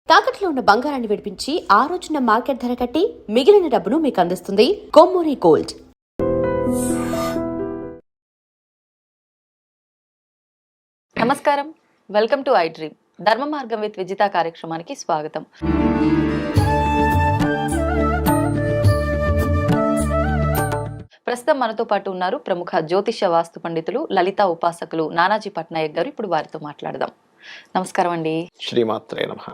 తాకట్లో ఉన్న బంగారాన్ని విడిపించి ఆ రోజున మార్కెట్ ధర కట్టి మిగిలిన డబ్బును మీకు అందిస్తుంది కొమ్మూరి గోల్డ్. నమస్కారం, వెల్కమ్ టు ఐ డ్రీమ్. ధర్మ మార్గం విత్ విజిత కార్యక్రమానికి స్వాగతం. ప్రస్తుతం మనతో పాటు ఉన్నారు ప్రముఖ జ్యోతిష వాస్తు పండితులు, లలిత ఉపాసకులు నానాజీ పట్నాయక్ గారు. ఇప్పుడు వారితో మాట్లాడదాం. నమస్కారం అండి. శ్రీమాత్రే నమః.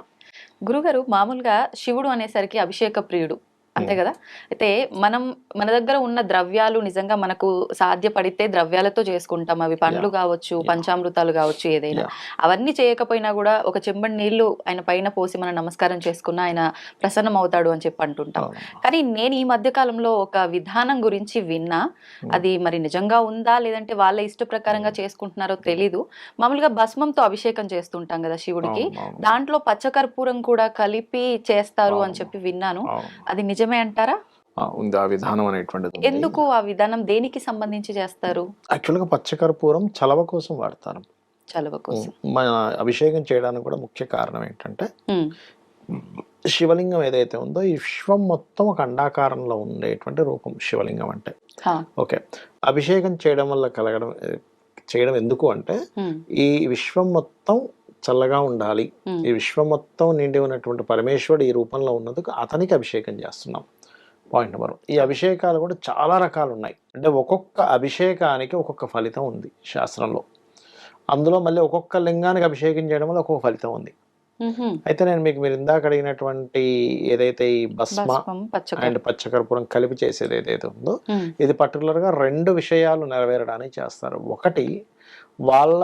గురుగారు, మామూలుగా శివుడు అనేసరికి అభిషేక ప్రియుడు, అంతే కదా? అయితే మన దగ్గర ఉన్న ద్రవ్యాలు నిజంగా మనకు సాధ్యపడితే ద్రవ్యాలతో చేసుకుంటాం. అవి పండ్లు కావచ్చు, పంచామృతాలు కావచ్చు, ఏదైనా. అవన్నీ చేయకపోయినా కూడా ఒక చెంబడి నీళ్లు ఆయన పైన పోసి మనం నమస్కారం చేసుకున్నా ఆయన ప్రసన్నం అవుతాడు అని చెప్పి అంటుంటాం. కానీ నేను ఈ మధ్య కాలంలో ఒక విధానం గురించి విన్నా. అది మరి నిజంగా ఉందా లేదంటే వాళ్ళ ఇష్ట ప్రకారంగా చేసుకుంటున్నారో తెలీదు. మామూలుగా భస్మంతో అభిషేకం చేస్తుంటాం కదా శివుడికి, దాంట్లో పచ్చకర్పూరం కూడా కలిపి చేస్తారు అని చెప్పి విన్నాను. అది నిజమే అంటారా? ఉంది ఆ విధానం అనేటువంటిది. ఎందుకు ఆ విధానం దేనికి సంబంధించి చేస్తారు? యాక్చువల్గా పచ్చకర్పూరం చలవ కోసం వాడతారు. చలవ కోసం. మన అభిషేకం చేయడానికి కూడా ముఖ్య కారణం ఏంటంటే శివలింగం ఏదైతే ఉందో ఈ విశ్వం మొత్తం ఒక అండాకారంలో ఉండేటువంటి రూపం శివలింగం అంటే. ఓకే, అభిషేకం చేయడం ఎందుకు అంటే ఈ విశ్వం మొత్తం చల్లగా ఉండాలి, ఈ విశ్వం మొత్తం నిండి ఉన్నటువంటి పరమేశ్వరుడు ఈ రూపంలో ఉన్నందుకు అతనికి అభిషేకం చేస్తున్నాం. Point number 1. ఈ అభిషేకాలు కూడా చాలా రకాలు ఉన్నాయి. అంటే ఒక్కొక్క అభిషేకానికి ఒక్కొక్క ఫలితం ఉంది శాస్త్రంలో. అందులో మళ్ళీ ఒక్కొక్క లింగానికి అభిషేకం చేయడం వల్ల ఒక్కొక్క ఫలితం ఉంది. అయితే నేను మీరు ఇందాక అడిగినటువంటి ఏదైతే ఈ భస్మ అండ్ పచ్చకర్పూరం కలిపి చేసేది ఏదైతే ఉందో ఇది పర్టికులర్ గా 2 విషయాలు నెరవేరడానికి చేస్తారు. ఒకటి, వాళ్ళ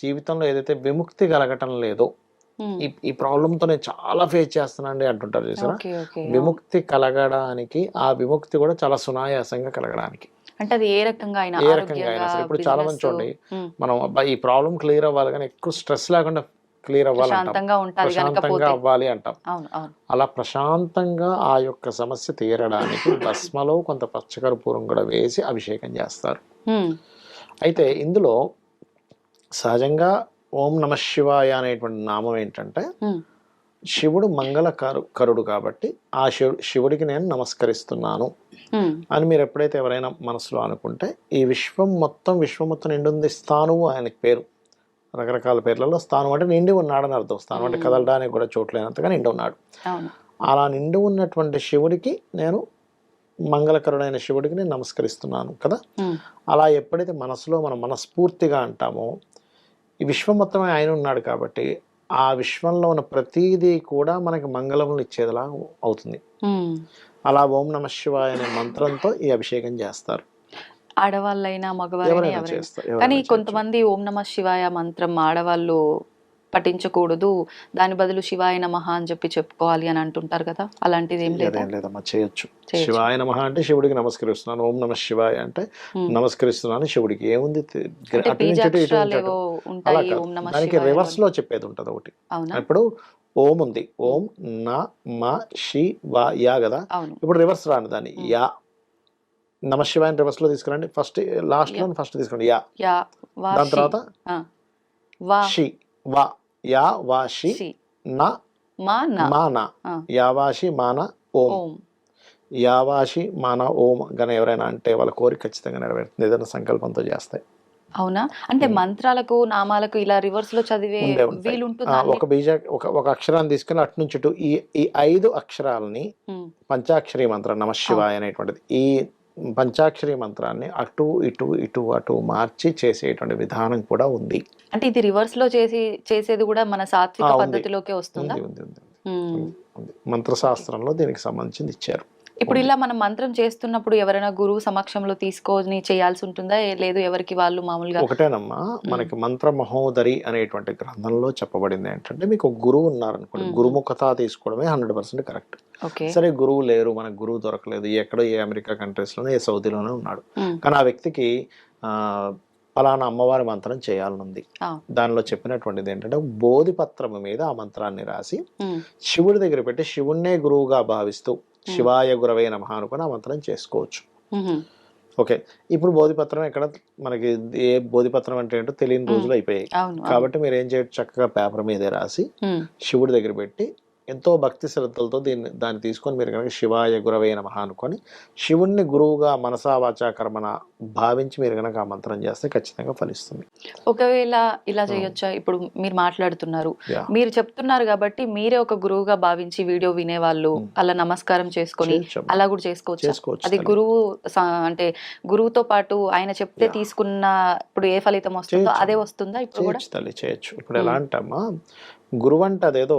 జీవితంలో ఏదైతే విముక్తి కలగటం లేదో, ఈ ప్రాబ్లంతో నేను చాలా ఫేస్ చేస్తున్నానండి అంటుంటారు చూసారా, విముక్తి కలగడానికి ఆ విముక్తి కూడా చాలా సునాయాసంగా కలగడానికి. అంటే అది ఏ రకంగా అయినా సరే. ఇప్పుడు చాలా మంది చూడండి, మనం ఈ ప్రాబ్లం క్లియర్ అవ్వాలి కానీ ఎక్కువ స్ట్రెస్ లేకుండా క్లియర్ అవ్వాలి, ప్రశాంతంగా అవ్వాలి అంటాం. అలా ప్రశాంతంగా ఆ యొక్క సమస్య తీరడానికి భస్మలో కొంత పచ్చకర్పూరం కూడా వేసి అభిషేకం చేస్తారు. అయితే ఇందులో సహజంగా ఓం నమ శివాయ అనేటువంటి నామం ఏంటంటే శివుడు మంగళకరుడు కాబట్టి ఆ శివుడికి నేను నమస్కరిస్తున్నాను అని మీరు ఎప్పుడైతే ఎవరైనా మనసులో అనుకుంటే ఈ విశ్వం మొత్తం నిండుంది. స్థానువు ఆయనకి పేరు. రకరకాల పేర్లలో స్థానం అంటే నిండి ఉన్నాడని అర్థం. స్థానం అంటే కదలడానికి కూడా చోట్లేనంతగా నిండి ఉన్నాడు. అలా నిండి ఉన్నటువంటి శివుడికి నేను, మంగళకరుడైన శివుడికి నేను నమస్కరిస్తున్నాను కదా. అలా ఎప్పుడైతే మనసులో మనం మనస్ఫూర్తిగా అంటామో ఈ విశ్వం మొత్తమే ఆయన ఉన్నాడు కాబట్టి ఆ విశ్వంలో ఉన్న ప్రతిదీ కూడా మనకి మంగళములు ఇచ్చేదిలా అవుతుంది. అలా ఓం నమ శివాయ అనే మంత్రంతో ఈ అభిషేకం చేస్తారు. ఆడవాళ్ళైనా మగవాళ్ళైనా చేస్తారు. కానీ కొంతమంది ఓం నమ శివాయ మంత్రం ఆడవాళ్ళు పఠించకూడదు, దాని బదులు శివాయ నమః అని చెప్పి చెప్పుకోవాలి అని అంటుంటారు కదా, అలాంటిది ఏం లేదమ్మా. చేయొచ్చు. శివాయ నమః అంటే శివుడికి నమస్కరిస్తున్నాను, ఓం నమ శివాయ అంటే నమస్కరిస్తున్నాను శివుడికి. ఏముంది, దానికి రివర్స్ లో చెప్పేది ఉంటది ఒకటి. ఇప్పుడు ఓం ఉంది, ఓం న మ శి వా యా కదా. ఇప్పుడు రివర్స్ రాను దాన్ని యా. నమ శివాయ రివర్స్ లో తీసుకురండి. ఫస్ట్ లాస్ట్ లో ఫస్ట్ తీసుకోండి యా, దాని తర్వాత షి వా, యా వాషి నా మానా, యావాషి మాన ఓం. యావాషి మాన ఓం గన ఎవరైనా అంటే వాళ్ళ కోరిక ఖచ్చితంగా నెరవేరుతుంది, ఏదైనా సంకల్పంతో చేస్తాయి. అవునా? అంటే మంత్రాలకు నామాలకు ఇలా రివర్స్ లో చదివే ఒక అక్షరాన్ని తీసుకుని అటు నుంచి ఇటు ఈ 5 అక్షరాలని పంచాక్షరి మంత్రం నమ శివాయ అనేటువంటిది, ఈ పంచాక్షరి మంత్రాన్ని అటు ఇటు ఇటు అటు మార్చి చేసేటువంటి విధానం కూడా ఉంది. అంటే ఇది రివర్స్ లో చేసేది కూడా మన సాత్విక పద్ధతిలోకే వస్తుందా? మంత్రశాస్త్రంలో దీనికి సంబంధించింది ఇచ్చారు. ఇప్పుడు ఇలా మనం మంత్రం చేస్తున్నప్పుడు ఎవరైనా గురువు సమక్షంలో తీసుకొని చేయాల్సి ఉంటుందా, లేదు ఎవరికి వాళ్ళు మామూలుగా? ఒకటేనమ్మా, మనకి మంత్ర మహోదరి అనేటువంటి గ్రంథంలో చెప్పబడింది ఏంటంటే మీకు గురువు ఉన్నారనుకోండి, గురుముఖత తీసుకోవడమే 100% కరెక్ట్. సరే, గురువు లేరు, మనకు గురువు దొరకలేదు, ఎక్కడో ఏ అమెరికా కంట్రీస్ లోనే ఏ సౌదీలోనే ఉన్నాడు, కానీ ఆ వ్యక్తికి ఫలానా అమ్మవారి మంత్రం చేయాలనుంది. దానిలో చెప్పినటువంటిది ఏంటంటే బోధిపత్రము మీద ఆ మంత్రాన్ని రాసి శివుడి దగ్గర పెట్టి శివుణ్ణే గురువుగా భావిస్తూ శివాయ గురవే నమః అనుకుని ఆ మంత్రం చేసుకోవచ్చు. ఓకే, ఇప్పుడు బోధిపత్రం ఎక్కడ మనకి, ఏ బోధిపత్రం అంటే ఏంటో తెలియని రోజులు అయిపోయాయి కాబట్టి మీరు ఏం చేయొచ్చు, చక్కగా పేపర్ మీదే రాసి శివుడి దగ్గర పెట్టి ఎంతో భక్తి శ్రద్ధలతో దాన్ని తీసుకొని మీరు కనుక శివాయ గురవే నమః అనుకొని శివుణ్ణి గురువుగా మనసా వాచా కర్మన భావించి మీరు కనుక ఆ మంత్రం చేస్తే ఖచ్చితంగా ఫలిస్తుంది. ఒకవేళ ఇలా చేయొచ్చా? ఇప్పుడు మీరు మాట్లాడుతున్నారు, Yeah. మీరు చెప్తున్నారు కాబట్టి మీరే ఒక గురువుగా భావించి వీడియో వినేవాళ్ళు అలా నమస్కారం చేసుకొని చేయొచ్చమ్మా. అలా కూడా చేసుకోవచ్చు. చేసుకోవచ్చు అది తల్లి. గురువు అంటే గురువుతో పాటు ఆయన చెప్తే తీసుకున్న ఇప్పుడు ఏ ఫలితం వస్తుందో చేయొచ్చు. అదే వస్తుందా ఇప్పుడు కూడా? చేయొచ్చు తల్లి, చేయొచ్చు. ఇప్పుడు ఎలా అంటమ్మా, గురువు అంటే అదేదో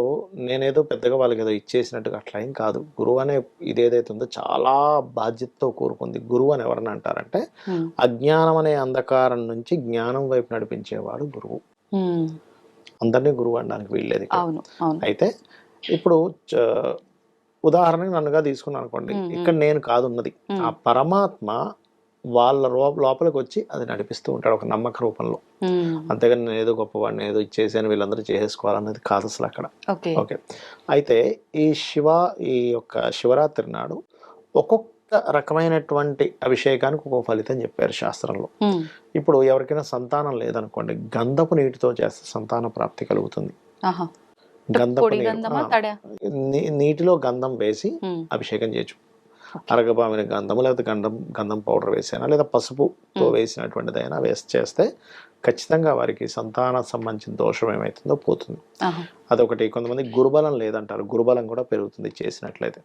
నేనేదో పెద్దగా వాళ్ళకి ఏదో ఇచ్చేసినట్టుగా అట్లా ఏం కాదు. గురువు అనే ఇదేదైతే ఉందో చాలా బాధ్యతతో కూరుకుంది. గురువు అని ఎవరన్నా అంటారంటే అజ్ఞానం అనే అంధకారం నుంచి జ్ఞానం వైపు నడిపించేవాడు గురువు. అందరినీ గురువు అనడానికి వీల్లేదు ఇక్కడ. అవును, అవును. అయితే ఇప్పుడు ఉదాహరణకి నన్నుగా తీసుకున్నాను అనుకోండి, ఇక్కడ నేను కాదు ఉన్నది, ఆ పరమాత్మ వాళ్ళ లోపలికి వచ్చి అది నడిపిస్తూ ఉంటాడు ఒక నమ్మక రూపంలో. అంతేగాని నేను ఏదో గొప్పవాడిని ఏదో ఇచ్చేసాను వీళ్ళందరూ చేసేసుకోవాలన్నది కాదు అసలు అక్కడ. ఓకే. అయితే ఈ యొక్క శివరాత్రి నాడు ఒక్కొక్క రకమైనటువంటి అభిషేకానికి ఒక్కొక్క ఫలితం చెప్పారు శాస్త్రంలో. ఇప్పుడు ఎవరికైనా సంతానం లేదనుకోండి, గంధపు నీటితో చేస్తే సంతాన ప్రాప్తి కలుగుతుంది. గంధపు నీటిలో గంధం వేసి అభిషేకం చేయొచ్చు. అరగబామిన గంధము లేకపోతే గంధం పౌడర్ వేసైనా లేదా పసుపుతో వేసినటువంటిదైనా చేస్తే ఖచ్చితంగా వారికి సంతాన సంబంధించిన దోషం ఏమైతుందో పోతుంది. అదొకటి. కొంతమంది గురుబలం లేదంటారు, గురుబలం కూడా పెరుగుతుంది చేసినట్లయితే.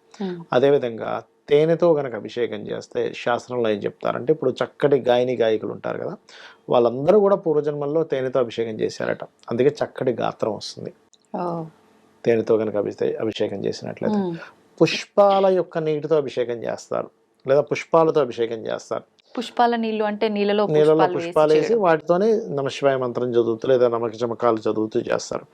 అదేవిధంగా తేనెతో గనక అభిషేకం చేస్తే శాస్త్రంలో ఏం చెప్తారంటే, ఇప్పుడు చక్కటి గాయకులు ఉంటారు కదా, వాళ్ళందరూ కూడా పూర్వజన్మల్లో తేనెతో అభిషేకం చేశారట. అందుకే చక్కటి గాత్రం వస్తుంది తేనెతో గనక అభిషేకం చేసినట్లయితే. పుష్పాల యొక్క నీటితో అభిషేకం చేస్తారు లేదా పుష్పాలతో అభిషేకం చేస్తారు. పుష్పాల నీళ్లు అంటే నీళ్ళలో పుష్పాలు వేసి వాటితోనే నమశివాయ మంత్రం చదువుతూ లేదా నమకచమకాలు చదువుతూ చేస్తారు.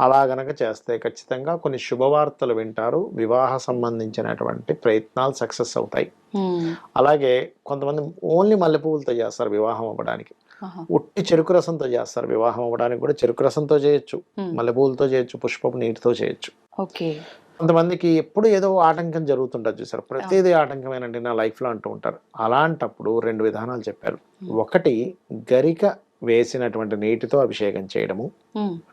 అలా గనక చేస్తే ఖచ్చితంగా కొన్ని శుభవార్తలు వింటారు, వివాహ సంబంధించినటువంటి ప్రయత్నాలు సక్సెస్ అవుతాయి. అలాగే కొంతమంది ఓన్లీ మల్లెపువ్వులతో చేస్తారు వివాహం అవ్వడానికి, ఉట్టి చెరుకు రసంతో చేస్తారు వివాహం అవ్వడానికి కూడా. చెరుకు రసంతో చేయొచ్చు, మల్లెపువ్వులతో చేయొచ్చు, పుష్పపు నీటితో చేయొచ్చు. కొంతమందికి ఎప్పుడు ఏదో ఆటంకం జరుగుతుంటుంది చూసారు, ప్రతిదీ ఆటంకమేనండి నా లైఫ్లో అంటూ ఉంటారు. అలాంటప్పుడు 2 విధానాలు చెప్పారు. ఒకటి గరిక వేసినటువంటి నీటితో అభిషేకం చేయడము,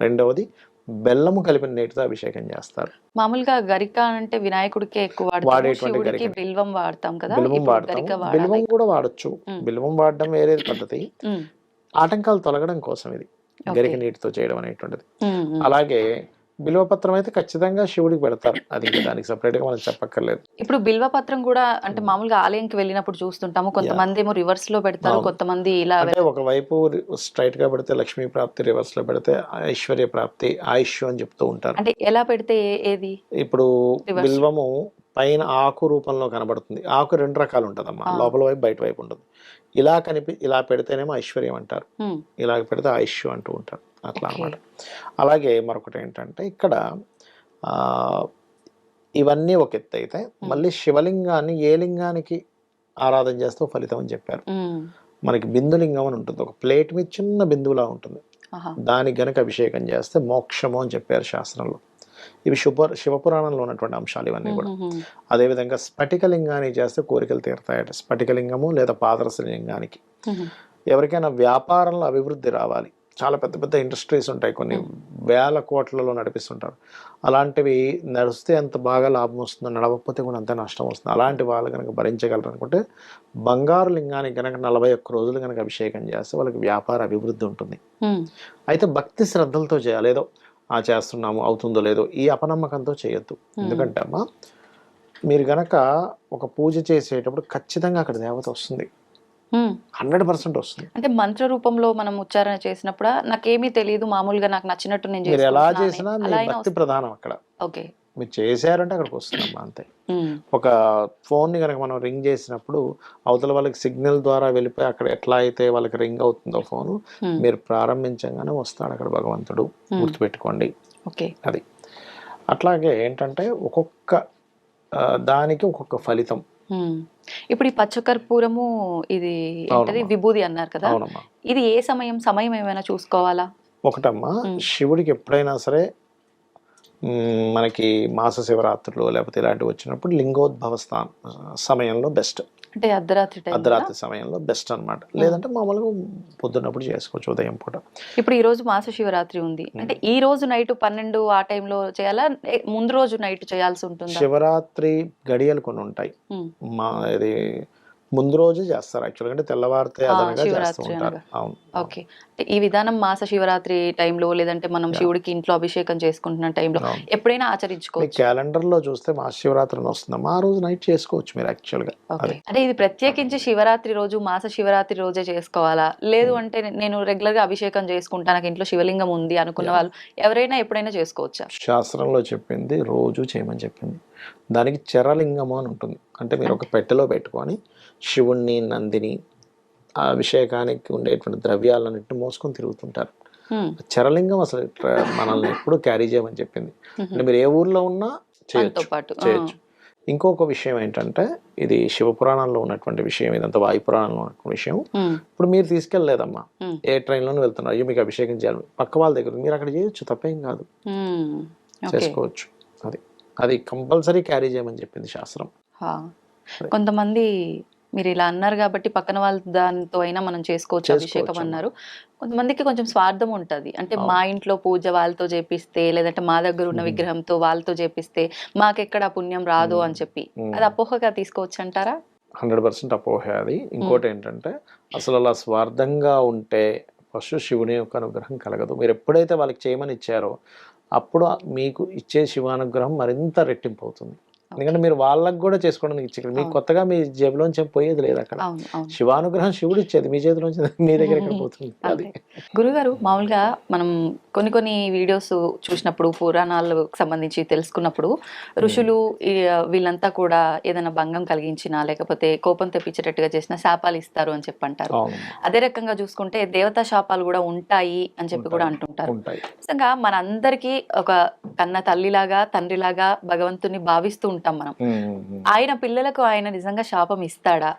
రెండవది బెల్లము కలిపిన నీటితో అభిషేకం చేస్తారు. మామూలుగా గరిక అంటే వినాయకుడికి ఎక్కువ వాడేటువంటి బిల్వం వాడతాం కదా, బిల్వం వాడతాం, బిల్వం కూడా వాడచ్చు. బిల్వం వాడడం వేరే పద్ధతి, ఆటంకాలు తొలగడం కోసం ఇది గరిక నీటితో చేయడం అనేటువంటిది. అలాగే బిల్వపత్రం అయితే ఖచ్చితంగా శివుడికి పెడతారు, అది దానికి సపరేట్ గా మనం చెప్పక్కర్లేదు. ఇప్పుడు బిల్వపత్రం కూడా అంటే మామూలుగా ఆలయంకి వెళ్ళినప్పుడు చూస్తుంటాము, కొంతమంది ఏమో రివర్స్ లో పెడతారు, కొంతమంది ఇలా. ఒకవైపు స్ట్రైట్ గా పెడితే లక్ష్మీ ప్రాప్తి, రివర్స్ లో పెడితే ఐశ్వర్య ప్రాప్తి, ఆయుష్ అని చెప్తూ ఉంటారు. అంటే ఎలా పెడితే ఏది? ఇప్పుడు బిల్వము పైన ఆకు రూపంలో కనబడుతుంది. ఆకు 2 రకాలు ఉంటదమ్మా, లోపల వైపు బయట వైపు ఉంటుంది. ఇలా పెడితేనేమో ఐశ్వర్యం అంటారు, ఇలా పెడితే ఆయుష్ అంటూ ఉంటారు, అట్లా అన్నమాట. అలాగే మరొకటి ఏంటంటే ఇక్కడ ఇవన్నీ ఒక ఎత్తు అయితే, మళ్ళీ శివలింగాన్ని ఏ లింగానికి ఆరాధన చేస్తూ ఫలితం అని చెప్పారు. మనకి బిందులింగం అని ఉంటుంది, ఒక ప్లేట్ మీద చిన్న బిందువులా ఉంటుంది, దానికి గనక అభిషేకం చేస్తే మోక్షము అని చెప్పారు శాస్త్రంలో. ఇవి శివపురాణంలో ఉన్నటువంటి అంశాలు ఇవన్నీ కూడా. అదేవిధంగా స్ఫటికలింగానికి చేస్తే కోరికలు తీరుతాయట. స్ఫటికలింగము లేదా పాదరస లింగానికి ఎవరికైనా వ్యాపారంలో అభివృద్ధి రావాలి, చాలా పెద్ద పెద్ద ఇండస్ట్రీస్ ఉంటాయి, కొన్ని వేల కోట్లలో నడిపిస్తుంటారు, అలాంటివి నడిస్తే ఎంత బాగా లాభం వస్తుందో, నడవకపోతే కూడా అంతే నష్టం వస్తుంది. అలాంటి వాళ్ళు కనుక భరించగలరు అనుకుంటే బంగారు లింగానికి కనుక 41 రోజులు కనుక అభిషేకం చేస్తే వాళ్ళకి వ్యాపార అభివృద్ధి ఉంటుంది. అయితే భక్తి శ్రద్ధలతో చేయాలి, ఏదో చేస్తున్నాము అవుతుందో లేదో ఈ అపనమ్మకంతో చేయొద్దు. ఎందుకంటే అమ్మా, మీరు గనక ఒక పూజ చేసేటప్పుడు ఖచ్చితంగా అక్కడ దేవత వస్తుంది, 100% వస్తుంది. అంటే మంత్ర రూపంలో మనం ఉచ్చారణ చేసినప్పుడు నాకేమీ తెలియదు, మామూలుగా నాకు నచ్చినట్టు నేను మీరు ఎలా చేసినా మీ భక్తి ప్రధానం అక్కడ. ఓకే, మీరు చేశారంటే అక్కడికి వస్తుందమ్మా అంతే. ఒక ఫోన్ని కనుక మనం రింగ్ చేసినప్పుడు అవతల వాళ్ళకి సిగ్నల్ ద్వారా వెళ్ళిపోయి అక్కడ ఎట్లా అయితే వాళ్ళకి రింగ్ అవుతుందో ఫోను, మీరు ప్రారంభించగానే వస్తాడు అక్కడ భగవంతుడు, గుర్తుపెట్టుకోండి. అది అట్లాగే ఏంటంటే ఒక్కొక్క దానికి ఒక్కొక్క ఫలితం. ఇప్పుడు ఈ పచ్చకర్పూరము ఇది ఏంటది విభూది అన్నారు కదా, ఇది ఏ సమయం ఏమైనా చూసుకోవాలా? ఒకటమ్మా, శివుడికి ఎప్పుడైనా సరే మనకి మాస శివరాత్రులు లేకపోతే ఇలాంటివి వచ్చినప్పుడు లింగోద్భవ సమయంలో బెస్ట్. అంటే అర్ధరాత్రి సమయంలో బెస్ట్ అన్నమాట. లేదంటే మామూలుగా పొద్దున్నప్పుడు చేసుకోవచ్చు, ఉదయం పూట. ఇప్పుడు ఈ రోజు మాస శివరాత్రి ఉంది అంటే ఈ రోజు నైట్ 12 ఆ టైంలో చేయాలా, ముందు రోజు నైట్ చేయాల్సి ఉంటుందా? శివరాత్రి గడియలు కొన్ని ఉంటాయి, ఇది ముందు రోజు చేస్తారు యాక్చువల్గా, అంటే తెల్లవారితే అదనగా చేస్తూ ఉంటారు. అవును. ఓకే. ఈ విధానం మాస శివరాత్రి టైంలో లేదంటే మనం శివుడికి ఇంట్లో అభిషేకం చేసుకుంటున్న టైంలో ఎప్పుడైనా ఆచరించుకోవచ్చు. క్యాలెండర్ లో చూస్తే మాస శివరాత్రి వస్తుందమ్మా, ఆ రోజు నైట్ చేసుకోవచ్చు మీరు యాక్చువల్గా. అంటే ఇది ప్రత్యేకించి శివరాత్రి రోజు, మాస శివరాత్రి రోజే చేసుకోవాలా? లేదు అంటే నేను రెగ్యులర్ గా అభిషేకం చేసుకుంటా, నాకు ఇంట్లో శివలింగం ఉంది అనుకున్న వాళ్ళు ఎవరైనా ఎప్పుడైనా చేసుకోవచ్చా? శాస్త్రంలో చెప్పింది రోజు చేయమని చెప్పింది. దానికి చరలింగము అని ఉంటుంది. అంటే మీరు ఒక పెట్టెలో పెట్టుకొని శివుణ్ణి, నందిని, ఆ అభిషేకానికి ఉండేటువంటి ద్రవ్యాలన్నింటినీ మోసుకొని తిరుగుతుంటారు. చరలింగం అసలు మనల్ని ఎప్పుడు క్యారీ చేయమని చెప్పింది. అంటే మీరు ఏ ఊర్లో ఉన్నా చేయొచ్చు. ఇంకొక విషయం ఏంటంటే, ఇది శివపురాణంలో ఉన్నటువంటి విషయం, ఇదంతా వాయుపురాణంలో ఉన్నటువంటి విషయం. ఇప్పుడు మీరు తీసుకెళ్ళలేదమ్మా, ఏ ట్రైన్లోనే వెళ్తున్నారు, అయ్యో మీకు అభిషేకం చేయాలి, పక్క వాళ్ళ దగ్గర మీరు అక్కడ చేయొచ్చు, తప్పేం కాదు, చేసుకోవచ్చు. అది కంపల్సరీ క్యారీ చేయమని చెప్పింది శాస్త్రం. కొంతమంది మీరు ఇలా అన్నారు కాబట్టి పక్కన వాళ్ళ దాంతో అయినా మనం చేసుకోవచ్చు అభిషేకం అన్నారు. కొంతమందికి కొంచెం స్వార్థం ఉంటది, అంటే మా ఇంట్లో పూజ వాళ్ళతో చేపిస్తే, లేదంటే మా దగ్గర ఉన్న విగ్రహంతో వాళ్ళతో చేపిస్తే మాకెక్కడ పుణ్యం రాదు అని చెప్పి, అది అపోహగా తీసుకోవచ్చు అంటారా? 100% అపోహ అది. ఇంకోటి ఏంటంటే, అసలు అలా స్వార్థంగా ఉంటే ఫస్ట్ శివుని యొక్క అనుగ్రహం కలగదు. మీరు ఎప్పుడైతే వాళ్ళకి చేయమని ఇచ్చారో అప్పుడు మీకు ఇచ్చే శివానుగ్రహం మరింత రెట్టింపు అవుతుంది. ఎందుకంటే మీరు వాళ్ళకి కూడా చేసుకోవడానికి ఇచ్చారు, మీకు కొత్తగా మీ జేబులోంచి పోయేది లేదు. అక్కడ శివానుగ్రహం శివుడు ఇచ్చేది, మీ చేతిలోంచి మీ దగ్గర పోతుంది. అది గురుగారు, మామూలుగా మనం కొన్ని వీడియోస్ చూసినప్పుడు, పురాణాలకు సంబంధించి తెలుసుకున్నప్పుడు, ఋషులు వీళ్ళంతా కూడా ఏదైనా భంగం కలిగించినా లేకపోతే కోపం తెప్పించేటట్టుగా చేసిన శాపాలు ఇస్తారు అని చెప్పి అంటారు. అదే రకంగా చూసుకుంటే దేవతా శాపాలు కూడా ఉంటాయి అని చెప్పి కూడా అంటుంటారు. నిజంగా మనందరికీ ఒక కన్న తల్లిలాగా, తండ్రిలాగా భగవంతుని భావిస్తూ ఉంటాం మనం. ఆయన పిల్లలకు ఆయన నిజంగా శాపం ఇస్తాడా?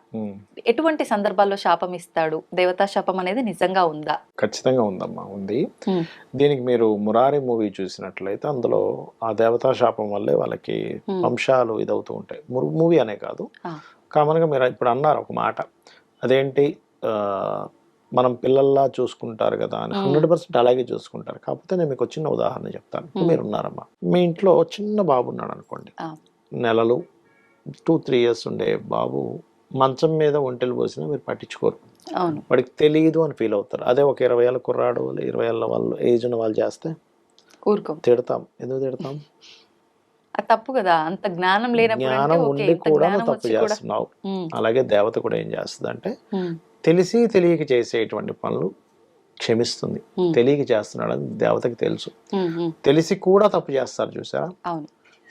ఎటువంటి సందర్భాల్లో శాపం ఇస్తాడు? దేవతా శాపం అనేది నిజంగా ఉందా? ఖచ్చితంగా ఉందమ్మా, ఉంది. దీనికి మీరు మురారి మూవీ చూసినట్లయితే అందులో ఆ దేవతా శాపం వల్లే వాళ్ళకి వంశాలు ఇదవుతూ ఉంటాయి. మూవీ అనే కాదు, కామన్గా మీరు ఇప్పుడు అన్నారు ఒక మాట, అదేంటి మనం పిల్లల్లా చూసుకుంటారు కదా అని. 100% అలాగే చూసుకుంటారు. కాకపోతే నేను మీకు చిన్న ఉదాహరణ చెప్తాను. మీరు ఉన్నారమ్మా, మీ ఇంట్లో చిన్న బాబు ఉన్నాడు అనుకోండి, నెలలు 2-3 years ఉండే బాబు మంచం మీద ఒంటెలు పోసినా మీరు పట్టించుకోరు, వాడికి తెలియదు అని ఫీల్ అవుతారు. అదే ఒక 20 ఏళ్ళ కుర్రాడు, 20 ఏళ్ళ వాళ్ళు ఏజ్ ఉన్న వాళ్ళు చేస్తే తిడతాం. ఎందుకు తిడతాం? తప్పు కదా, అంత జ్ఞానం లేనప్పుడు, జ్ఞానం ఉండి కూడా తప్పు చేస్తున్నావు. అలాగే దేవత కూడా ఏం చేస్తుంది అంటే, తెలిసి తెలియక చేసేటువంటి పనులు క్షమిస్తుంది. తెలియక చేస్తున్నాడు అని దేవతకి తెలుసు, తెలిసి కూడా తప్పు చేస్తారు చూసారా,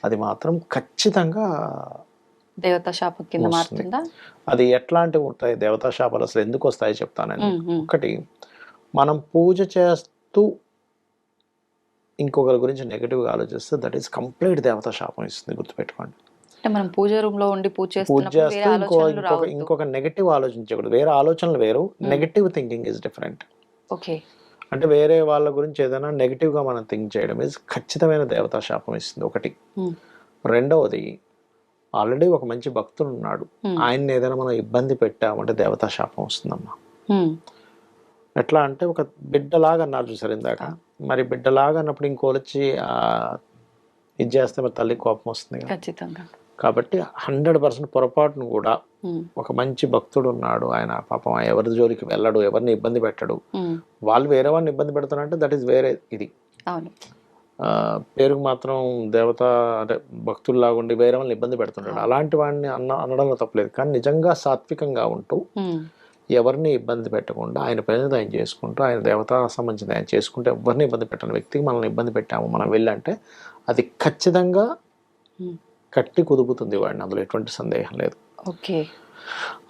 అది మాత్రం ఖచ్చితంగా దేవతా శాపం కింద మారుతుందా? అది ఎట్లాంటివి ఉంటాయి దేవతా శాపాలు, అసలు ఎందుకు వస్తాయో చెప్తానండి. ఒకటి, మనం పూజ చేస్తూ ఇంకొకరి గురించి నెగటివ్గా ఆలోచిస్తే దట్ ఈస్ కంప్లీట్ దేవతా శాపం ఇస్తుంది, గుర్తుపెట్టుకోండి. మనం పూజ రూమ్ లో ఉండి పూజ చేస్తూ ఇంకొక నెగటివ్ ఆలోచించకూడదు. వేరే ఆలోచనలు వేరు, negative thinking is different. Okay. అంటే వేరే వాళ్ళ గురించి ఏదైనా నెగటివ్ గా మనం థింక్ చేయడం ఇస్ ఖచ్చితమైన దేవతా శాపం ఇస్తుంది, ఒకటి. రెండవది, ఆల్రెడీ ఒక మంచి భక్తుడు ఉన్నాడు, ఆయన్ని ఏదైనా మనం ఇబ్బంది పెట్టామంటే దేవతా శాపం వస్తుందమ్మా. ఎట్లా అంటే, ఒక బిడ్డలాగా అన్నారు చూసారు ఇందాక, మరి బిడ్డలాగా అన్నప్పుడు ఇంకోళ్ళు వచ్చి ఇది చేస్తే మరి తల్లి కోపం వస్తుంది ఖచ్చితంగా. కాబట్టి 100% పొరపాటును కూడా, ఒక మంచి భక్తుడు ఉన్నాడు, ఆయన పాపం ఎవరి జోలికి వెళ్ళడు, ఎవరిని ఇబ్బంది పెట్టడు, వాళ్ళు వేరే వాడిని ఇబ్బంది పెడతారంటే దట్ ఈస్ వేరే. ఇది పేరుకు మాత్రం దేవత అంటే భక్తుల్లాగా ఉండి వేరే వాళ్ళని ఇబ్బంది పెడుతుంటాడు, అలాంటి వాడిని అనడంలో తప్పలేదు. కానీ నిజంగా సాత్వికంగా ఉంటూ ఎవరిని ఇబ్బంది పెట్టకుండా ఆయన పని ఆయన చేసుకుంటూ, ఆయన దేవత సంబంధించింది ఆయన చేసుకుంటూ, ఎవరిని ఇబ్బంది పెట్టని వ్యక్తికి మనల్ని ఇబ్బంది పెట్టాము మనం వెళ్ళంటే అది ఖచ్చితంగా కట్టి కుదుపుతుంది వాడిని, అందులో ఎటువంటి సందేహం లేదు. ఓకే.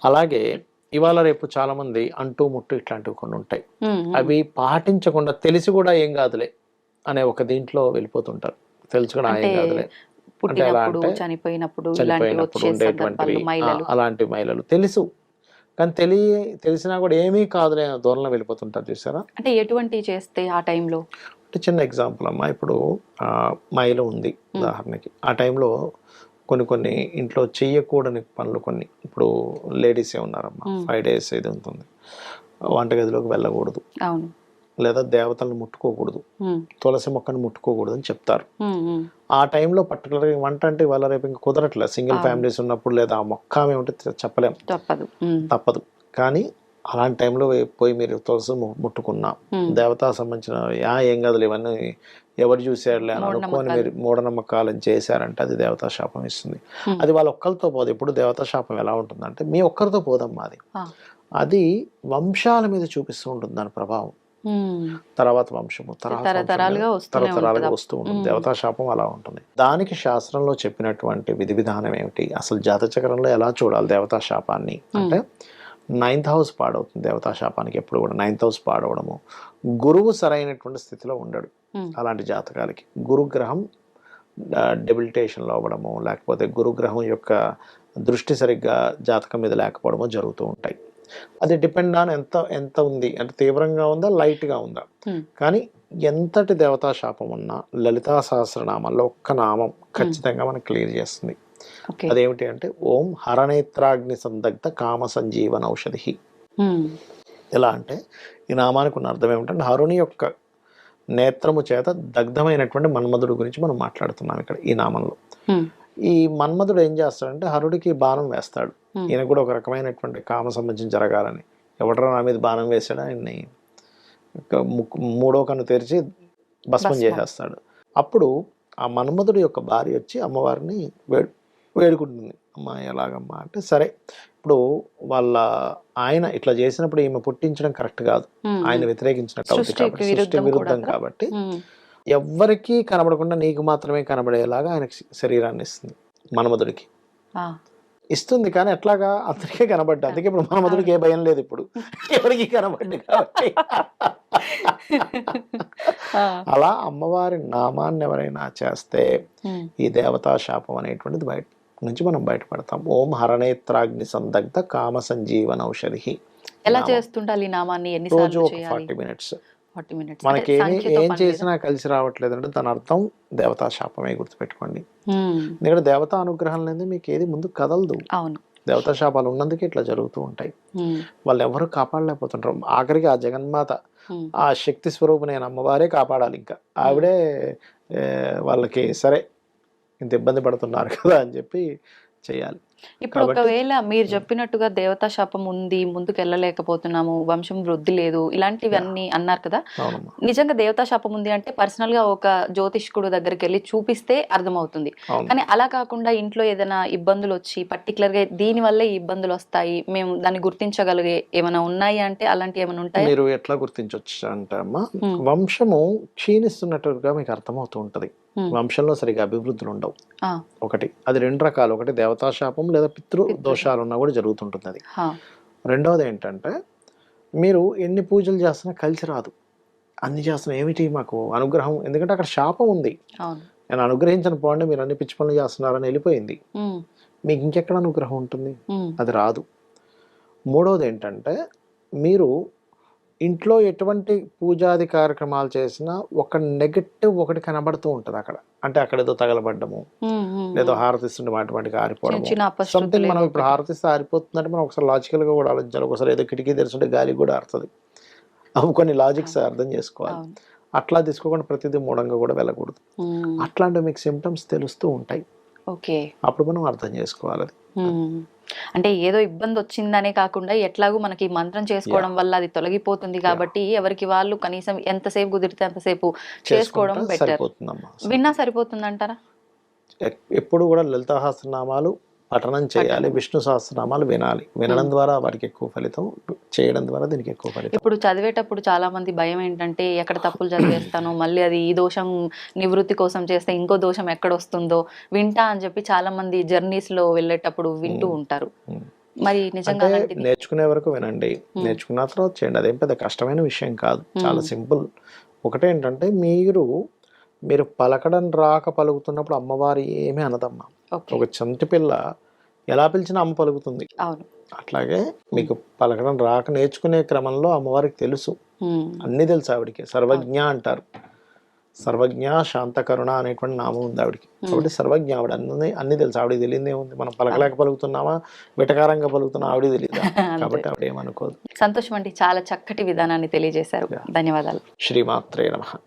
అలాగే ఇవాళ రేపు చాలా మంది అంటూ ముట్టు ఇట్లాంటివి కొన్ని ఉంటాయి, అవి పాటించకుండా తెలిసి కూడా ఏం కాదులే అనే ఒక దీంట్లో వెళ్ళిపోతుంటారు. తెలుసుకుని ఏం కాదులే అంటే ఎలా అంటే చనిపోయినప్పుడు ఉండేటువంటివి అలాంటి మహిళలు తెలుసు కానీ తెలిసినా కూడా ఏమీ కాదులే దూరంలో వెళ్ళిపోతుంటారు చూసారా. అంటే ఎటువంటి చేస్తే ఆ టైంలో, అంటే చిన్న ఎగ్జాంపుల్ అమ్మా, ఇప్పుడు మహిళ ఉంది ఉదాహరణకి, ఆ టైంలో కొన్ని ఇంట్లో చెయ్యకూడని పనులు కొన్ని, ఇప్పుడు లేడీసే ఉన్నారమ్మా, 5 days ఇది ఉంటుంది, వంటగదిలోకి వెళ్ళకూడదు, అవును, లేదా దేవతలను ముట్టుకోకూడదు, తులసి మొక్కను ముట్టుకోకూడదు అని చెప్తారు. ఆ టైంలో పర్టికులర్గా వంట అంటే ఇవాళ రేపు ఇంకా కుదరట్లేదు, సింగిల్ ఫ్యామిలీస్ ఉన్నప్పుడు, లేదా ఆ మొక్క ఏమిటో చెప్పలేము, తప్పదు. కానీ అలాంటి టైంలో పోయి మీరు తులసి ముట్టుకున్నా, దేవతా సంబంధించిన ఏం కదలు ఇవన్నీ ఎవరు చూసారులే అని అనుకోని మీరు మూఢనమ్మకాలను చేశారంటే అది దేవతా శాపం ఇస్తుంది. అది వాళ్ళ ఒక్కరితో పోదు. ఇప్పుడు దేవతా శాపం ఎలా ఉంటుందంటే మీ ఒక్కరితో పోదమ్మా, అది వంశాల మీద చూపిస్తూ ఉంటుంది దాని ప్రభావం. తర్వాత వంశము తరతరాలుగా వస్తూ ఉంటుంది. దేవతా శాపం అలా ఉంటుంది. దానికి శాస్త్రంలో చెప్పినటువంటి విధి విధానం ఏమిటి, అసలు జాతచక్రంలో ఎలా చూడాలి దేవతా శాపాన్ని అంటే, 9th house పాడవుతుంది దేవతా శాపానికి. ఎప్పుడు కూడా 9th house పాడవడము, గురువు సరైనటువంటి స్థితిలో ఉండడు అలాంటి జాతకాలకి. గురుగ్రహం డెబిలిటేషన్లో అవ్వడము, లేకపోతే గురుగ్రహం యొక్క దృష్టి సరిగ్గా జాతకం మీద లేకపోవడము జరుగుతూ ఉంటాయి. అది డిపెండ్ ఆన్ ఎంత ఉంది అంటే, తీవ్రంగా ఉందా లైట్గా ఉందా. కానీ ఎంతటి దేవతా శాపం ఉన్నా లలితా సహస్రనామాల్లో ఒక్క నామం ఖచ్చితంగా మనకు క్లియర్ చేస్తుంది. అదేమిటి అంటే, ఓం హరనేత్రాగ్ని సందగ్ధ కామ సంజీవన ఔషధి. ఎలా అంటే ఈ నామానికి ఉన్న అర్థం ఏమిటంటే, హరుని యొక్క నేత్రము చేత దగ్ధమైనటువంటి మన్మధుడు గురించి మనం మాట్లాడుతున్నాం ఇక్కడ ఈ నామంలో. ఈ మన్మధుడు ఏం చేస్తాడంటే హరుడికి బాణం వేస్తాడు. ఈయన కూడా ఒక రకమైనటువంటి కామ సంబంధం జరగాలని, ఎవడరా నా మీద బాణం వేసాడు, ఆయన్ని మూడో కన్ను తెరిచి భస్మం చేసేస్తాడు. అప్పుడు ఆ మన్మధుడు యొక్క భార్య వచ్చి అమ్మవారిని వేడుకుంటుంది. అమ్మ ఎలాగమ్మా అంటే, సరే ఇప్పుడు వాళ్ళ ఆయన ఇట్లా చేసినప్పుడు ఈమె పుట్టించడం కరెక్ట్ కాదు, ఆయన వ్యతిరేకించినట్టు అవుతుంది కాబట్టి, సృష్టి విరుద్ధం కాబట్టి ఎవ్వరికీ కనబడకుండా నీకు మాత్రమే కనబడేలాగా ఆయనకి శరీరాన్ని ఇస్తుంది. మన్మధుడికి ఇస్తుంది, కానీ ఎట్లాగా అతనికే కనబడ్డా. అందుకే ఇప్పుడు మన్మధుడికి ఏ భయం లేదు, ఇప్పుడు ఎవరికి కనబడ్డి కాబట్టి. అలా అమ్మవారి నామాన్ని ఎవరైనా చేస్తే ఈ దేవతా శాపం అనేటువంటిది బయట నుంచి మనం బయటపడతాం. ఓం హరనేత్రాగ్ని సందగ్ధ కామ సంజీవన ఔషధి. ఎలా చేస్తుండాలి ఈ నామాన్ని? రోజు ఒక 40 minutes. మనకి ఏం చేసినా కలిసి రావట్లేదు అంటే దాని అర్థం దేవతా శాపమే, గుర్తుపెట్టుకోండి. ఎందుకంటే దేవతా అనుగ్రహం లేదు మీకు ఏది ముందు కదలదు. దేవతా శాపాలు ఉన్నందుకే ఇట్లా జరుగుతూ ఉంటాయి. వాళ్ళు ఎవరు కాపాడలేకపోతుంటారు. ఆఖరికి ఆ జగన్మాత, ఆ శక్తి స్వరూపునైన అమ్మవారే కాపాడాలి. ఇంకా ఆవిడే వాళ్ళకి సరే ఇంత ఇబ్బంది పడుతున్నారు కదా అని చెప్పి చేయాలి. ఇప్పుడు ఒకవేళ మీరు చెప్పినట్టుగా దేవతా శాపం ఉంది, ముందుకు వెళ్ళలేకపోతున్నాము, వంశం వృద్ధి లేదు, ఇలాంటివన్నీ అన్నారు కదా, నిజంగా దేవతా శాపం ఉంది అంటే పర్సనల్ గా ఒక జ్యోతిష్కుడు దగ్గరికి వెళ్ళి చూపిస్తే అర్థమవుతుంది. కానీ అలా కాకుండా ఇంట్లో ఏదైనా ఇబ్బందులు వచ్చి పర్టికులర్ గా దీని వల్లే ఈ ఇబ్బందులు వస్తాయి, మేము దాన్ని గుర్తించగలిగే ఏమైనా ఉన్నాయి అంటే అలాంటివి ఏమైనా ఉంటాయి? మీరు ఎట్లా గుర్తించవచ్చు అంటే అమ్మా, వంశము క్షీణిస్తున్నట్టుగా మీకు అర్థమవుతూ ఉంటది. వంశంలో సరిగా అభివృద్ధులు ఉండవు. ఒకటి అది 2 రకాలు, ఒకటి దేవతా శాపం లేదా పితృ దోషాలు ఉన్నా కూడా జరుగుతుంటుంది అది. రెండవది ఏంటంటే, మీరు ఎన్ని పూజలు చేస్తున్నా కలిసి రాదు, అన్ని చేస్తున్నా ఏమిటి మాకు అనుగ్రహం, ఎందుకంటే అక్కడ శాపం ఉంది. నేను అనుగ్రహించను పోండి, మీరు అన్ని పిచ్చి పనులు చేస్తున్నారని వెళ్ళిపోయింది, మీకు ఇంకెక్కడ అనుగ్రహం ఉంటుంది, అది రాదు. మూడవది ఏంటంటే, మీరు ఇంట్లో ఎటువంటి పూజాది కార్యక్రమాలు చేసినా ఒక నెగటివ్ ఒకటి కనబడుతూ ఉంటుంది అక్కడ. అంటే అక్కడ ఏదో తగలబడ్డము, లేదో హారతిస్తుంటే వాటి ఆరిపోవడము, సంథింగ్. మనం ఇప్పుడు హారతిస్తే ఆరిపోతుందంటే మనం ఒకసారి లాజికల్ గా కూడా ఆలోచించాలి. ఒకసారి ఏదో కిటికీ తెరుస్తుంటే గాలి కూడా ఆరుతుంది. అవి కొన్ని లాజిక్స్ అర్థం చేసుకోవాలి. అట్లా తీసుకోకుండా ప్రతిదీ మూఢంగా కూడా వెళ్ళకూడదు. అట్లాంటి మీకు సిమ్టమ్స్ తెలుస్తూ ఉంటాయి, అప్పుడు మనం అర్థం చేసుకోవాలి. అది అంటే ఏదో ఇబ్బంది వచ్చిందనే కాకుండా ఎట్లాగూ మనకి మంత్రం చేసుకోవడం వల్ల అది తొలగిపోతుంది కాబట్టి ఎవరికి వాళ్ళు కనీసం ఎంతసేపు కుదిరితే అంతసేపు చేసుకోవడం బెటర్. విన్నా సరిపోతుంది అంటారా? ఎప్పుడు కూడా లలితా సహస్రనామాలు పఠనం చేయాలి, విష్ణు సహస్రనామాలు వినాలి. వినడం ద్వారా వాటికి ఎక్కువ ఫలితం, చేయడం ద్వారా దీనికి ఎక్కువ ఫలితం. ఇప్పుడు చదివేటప్పుడు చాలా మంది భయం ఏంటంటే, ఎక్కడ తప్పులు చదివేస్తానో, మళ్ళీ అది ఈ దోషం నివృత్తి కోసం చేస్తే ఇంకో దోషం ఎక్కడ వస్తుందో వింటా అని చెప్పి చాలా మంది జర్నీస్ లో వెళ్ళేటప్పుడు వింటూ ఉంటారు. మరి నిజంగా నేర్చుకునే వరకు వినండి, నేర్చుకున్న తర్వాత చేయండి. అదేం పెద్ద కష్టమైన విషయం కాదు, చాలా సింపుల్. ఒకటేంటంటే, మీరు పలకడం రాక పలుకుతున్నప్పుడు అమ్మవారి ఏమీ అనదమ్మా. ఒక చంటి పిల్ల ఎలా పిలిచినా అమ్మ పలుకుతుంది. అట్లాగే మీకు పలకడం రాక నేర్చుకునే క్రమంలో అమ్మవారికి తెలుసు, అన్ని తెలుసు ఆవిడికి, సర్వజ్ఞ అంటారు. సర్వజ్ఞ శాంతకరుణ అనేటువంటి నామం ఉంది ఆవిడకి. కాబట్టి సర్వజ్ఞ ఆవిడ అన్ని తెలుసు. ఆవిడకి తెలియదే ఉంది. మనం పలకలేక పలుకుతున్నామా, వెటకారంగా పలుకుతున్నా ఆవిడ తెలియదు. కాబట్టి ఆవిడ ఏమనుకోదు. సంతోషం అండి, చాలా చక్కటి విధానాన్ని తెలియజేశారు. ధన్యవాదాలు. శ్రీమాత్రే నమః.